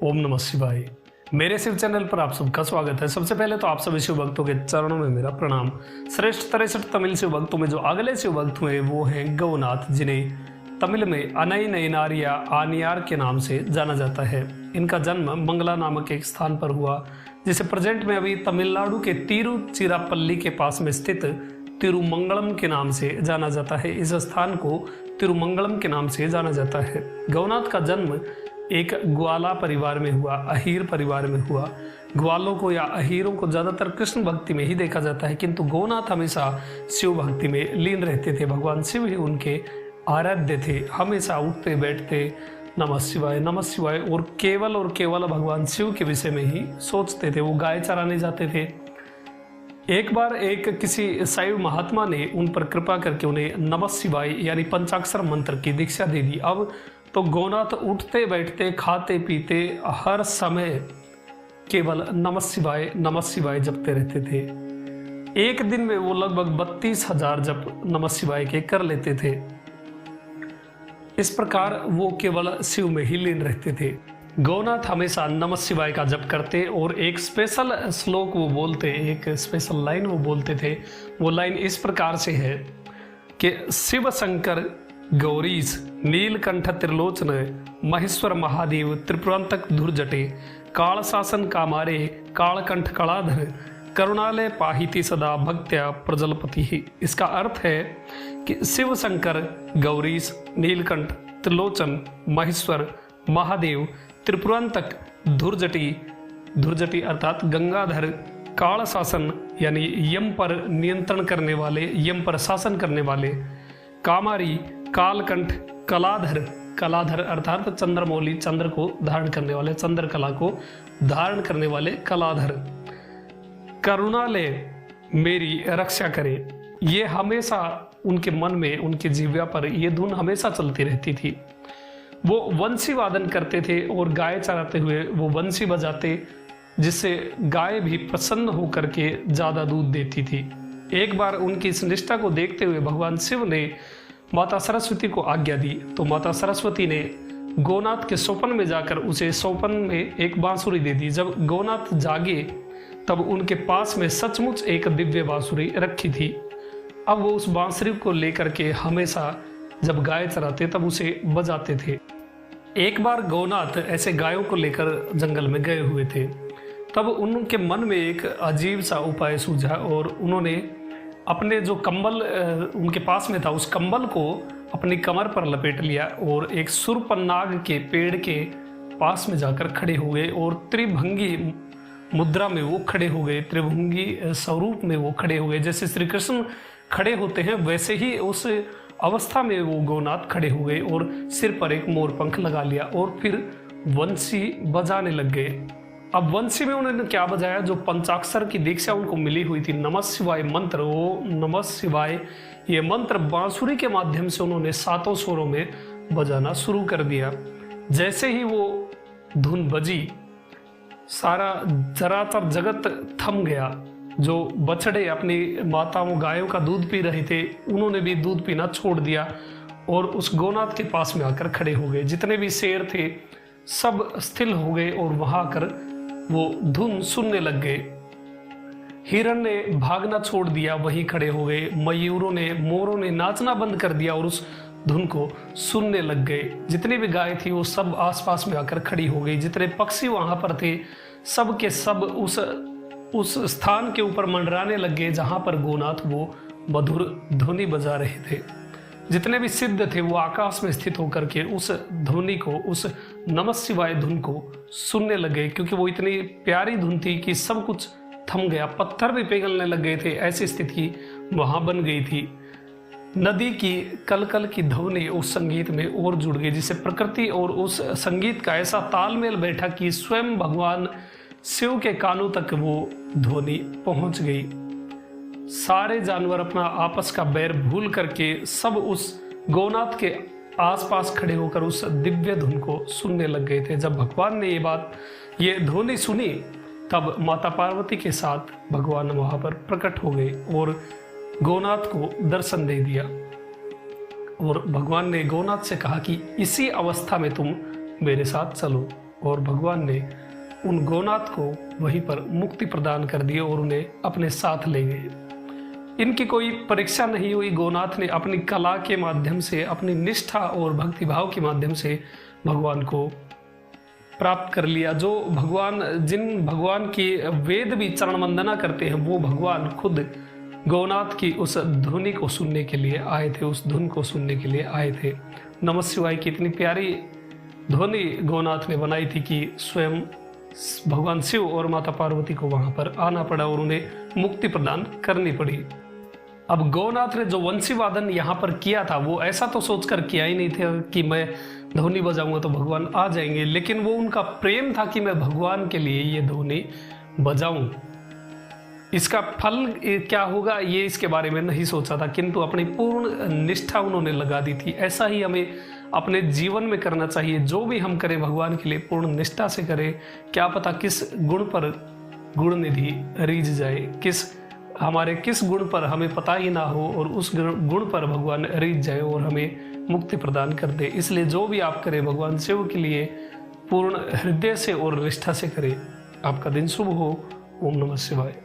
ओम नमः शिवाय। मेरे शिव चैनल पर आप सबका स्वागत है। सबसे पहले तो आप सभी शिव भक्तों के चरणों में मेरा प्रणाम। श्रेष्ठ 63 तमिल शिव भक्तों में जो अगले शिव भक्त हुए वो हैं गौनाथ, जिन्हें तमिल में अनई नयनार या आनियार के नाम से जाना जाता है। इनका जन्म मंगला नामक एक स्थान पर हुआ, जिसे प्रेजेंट में अभी तमिलनाडु के तिरुचिरापल्ली के पास में स्थित तिरुमंगलम के नाम से जाना जाता है। इस स्थान को तिरुमंगलम के नाम से जाना जाता है। गौनाथ का जन्म एक ग्वाला परिवार में हुआ, अहीर परिवार में हुआ। ग्वालों को या अहीरों को ज्यादातर कृष्ण भक्ति में ही देखा जाता है, किंतु गौनाथ हमेशा शिव भक्ति में लीन रहते थे। भगवान शिव ही उनके आराध्य थे। हमेशा उठते बैठते नमः शिवाय और केवल भगवान शिव के विषय में ही सोचते थे। वो गाय चराने जाते थे। एक बार एक किसी शैव महात्मा ने उन पर कृपा करके उन्हें नमः शिवाय यानी पंचाक्षर मंत्र की दीक्षा दे दी। अब तो गौनाथ उठते बैठते खाते पीते हर समय केवल नमः शिवाय जपते रहते थे। एक दिन में वो लगभग 32,000 जप नमः शिवाय के कर लेते थे। इस प्रकार वो केवल शिव में ही लीन रहते थे। गौनाथ हमेशा नमः शिवाय का जप करते और एक स्पेशल श्लोक वो बोलते, एक स्पेशल लाइन वो बोलते थे। वो लाइन इस प्रकार से है कि शिव शंकर गौरीश नीलकंठ त्रिलोचन महेश्वर महादेव त्रिपुरांतक धुर्जटे काल शासन कामारे कालकंठ कलाधर करुणालय पाहिति सदा भक्त्या प्रजलपति ही। इसका अर्थ है कि शिव शंकर गौरीश नीलकंठ त्रिलोचन महेश्वर महादेव त्रिपुरांतक धुर्जटी अर्थात गंगाधर काल शासन यानी यम पर नियंत्रण करने वाले, यम पर शासन करने वाले, कामारी कालकंठ कलाधर अर्थात चंद्रमौली चंद्र को धारण करने वाले, चंद्र कला को धारण करने वाले कलाधर, करुणालय मेरी रक्षा करे। ये हमेशा उनके मन में, उनकी जिह्वा पर ये धुन हमेशा चलती रहती थी। वो वंशी वादन करते थे और गाय चराते हुए वो वंशी बजाते, जिससे गाय भी प्रसन्न होकर के ज्यादा दूध देती थी। एक बार उनकी इस निष्ठा को देखते हुए भगवान शिव ने माता सरस्वती को आज्ञा दी, तो माता सरस्वती ने गौनाथ के स्वप्न में जाकर उसे स्वप्न में एक बांसुरी दे दी। जब गौनाथ जागे तब उनके पास में सचमुच एक दिव्य बांसुरी रखी थी। अब वो उस बांसुरी को लेकर के हमेशा जब गाय चराते तब उसे बजाते थे। एक बार गौनाथ ऐसे गायों को लेकर जंगल में गए हुए थे। तब उनके मन में एक अजीब सा उपाय सूझा और उन्होंने अपने जो कंबल उनके पास में था उस कंबल को अपनी कमर पर लपेट लिया और एक सुरपन्नाग के पेड़ के पास में जाकर खड़े हो गए और त्रिभंगी मुद्रा में वो खड़े हो गए, त्रिभंगी स्वरूप में वो खड़े हो गए। जैसे श्री कृष्ण खड़े होते हैं वैसे ही उस अवस्था में वो गौनाथ खड़े हो गए और सिर पर एक मोर पंख लगा लिया और फिर वंशी बजाने लग गए। अब वंशी में उन्होंने क्या बजाया, जो पंचाक्षर की दीक्षा उनको मिली हुई थी, नमः शिवाय मंत्र, वो नमः शिवाय ये मंत्र बांसुरी के माध्यम से उन्होंने 7 स्वरों में बजाना शुरू कर दिया। जैसे ही वो धुन बजी सारा चराचर जगत थम गया। जो बछड़े अपनी माताओं गायों का दूध पी रहे थे उन्होंने भी दूध पीना छोड़ दिया और उस गौनाथ के पास में आकर खड़े हो गए। जितने भी शेर थे सब स्थिर हो गए और वहां आकर वो धुन सुनने लग गए। हिरण ने भागना छोड़ दिया, वहीं खड़े हो गए। मयूरों ने, मोरों ने नाचना बंद कर दिया और उस धुन को सुनने लग गए। जितनी भी गाय थी वो सब आसपास में आकर खड़ी हो गई। जितने पक्षी वहां पर थे सब के सब उस स्थान के ऊपर मंडराने लग गए जहां पर गौनाथ वो मधुर ध्वनि बजा रहे थे। जितने भी सिद्ध थे वो आकाश में स्थित होकर के उस ध्वनि को, उस नमः शिवाय धुन को सुनने लगे, क्योंकि वो इतनी प्यारी धुन थी कि सब कुछ थम गया। पत्थर भी पिघलने लग गए थे, ऐसी स्थिति वहां बन गई थी। नदी की कलकल की ध्वनि उस संगीत में और जुड़ गई, जिससे प्रकृति और उस संगीत का ऐसा तालमेल बैठा कि स्वयं भगवान शिव के कानों तक वो ध्वनि पहुंच गई। सारे जानवर अपना आपस का बैर भूल करके सब उस गौनाथ के आसपास खड़े होकर उस दिव्य धुन को सुनने लग गए थे। जब भगवान ने ये ध्वनि सुनी तब माता पार्वती के साथ भगवान वहां पर प्रकट हो गए और गौनाथ को दर्शन दे दिया। और भगवान ने गौनाथ से कहा कि इसी अवस्था में तुम मेरे साथ चलो। और भगवान ने उन गौनाथ को वहीं पर मुक्ति प्रदान कर दी और उन्हें अपने साथ ले गए। इनकी कोई परीक्षा नहीं हुई, गौनाथ ने अपनी कला के माध्यम से, अपनी निष्ठा और भक्तिभाव के माध्यम से भगवान को प्राप्त कर लिया। जिन भगवान की वेद भी चरण वंदना करते हैं, वो भगवान खुद गौनाथ की उस ध्वनि को सुनने के लिए आए थे, उस धुन को सुनने के लिए आए थे। नमः शिवाय की इतनी प्यारी ध्वनि गौनाथ ने बनाई थी कि स्वयं भगवान शिव और माता पार्वती को वहां पर आना पड़ा और उन्हें मुक्ति प्रदान करनी पड़ी। अब गौनाथ ने जो वंशी वादन यहाँ पर किया था, वो ऐसा तो सोचकर किया ही नहीं था कि मैं ध्वनि बजाऊंगा तो भगवान आ जाएंगे, लेकिन वो उनका प्रेम था कि मैं भगवान के लिए ये ध्वनि बजाऊं। इसका फल क्या होगा ये इसके बारे में नहीं सोचा था, किंतु अपनी पूर्ण निष्ठा उन्होंने लगा दी थी। ऐसा ही हमें अपने जीवन में करना चाहिए। जो भी हम करें भगवान के लिए पूर्ण निष्ठा से करें। क्या पता किस गुण पर गुण निधि रीझ जाए, किस गुण पर हमें पता ही ना हो और उस गुण पर भगवान रीझ जाए और हमें मुक्ति प्रदान कर दे। इसलिए जो भी आप करें भगवान शिव के लिए पूर्ण हृदय से और निष्ठा से करें। आपका दिन शुभ हो। ओम नमः शिवाय।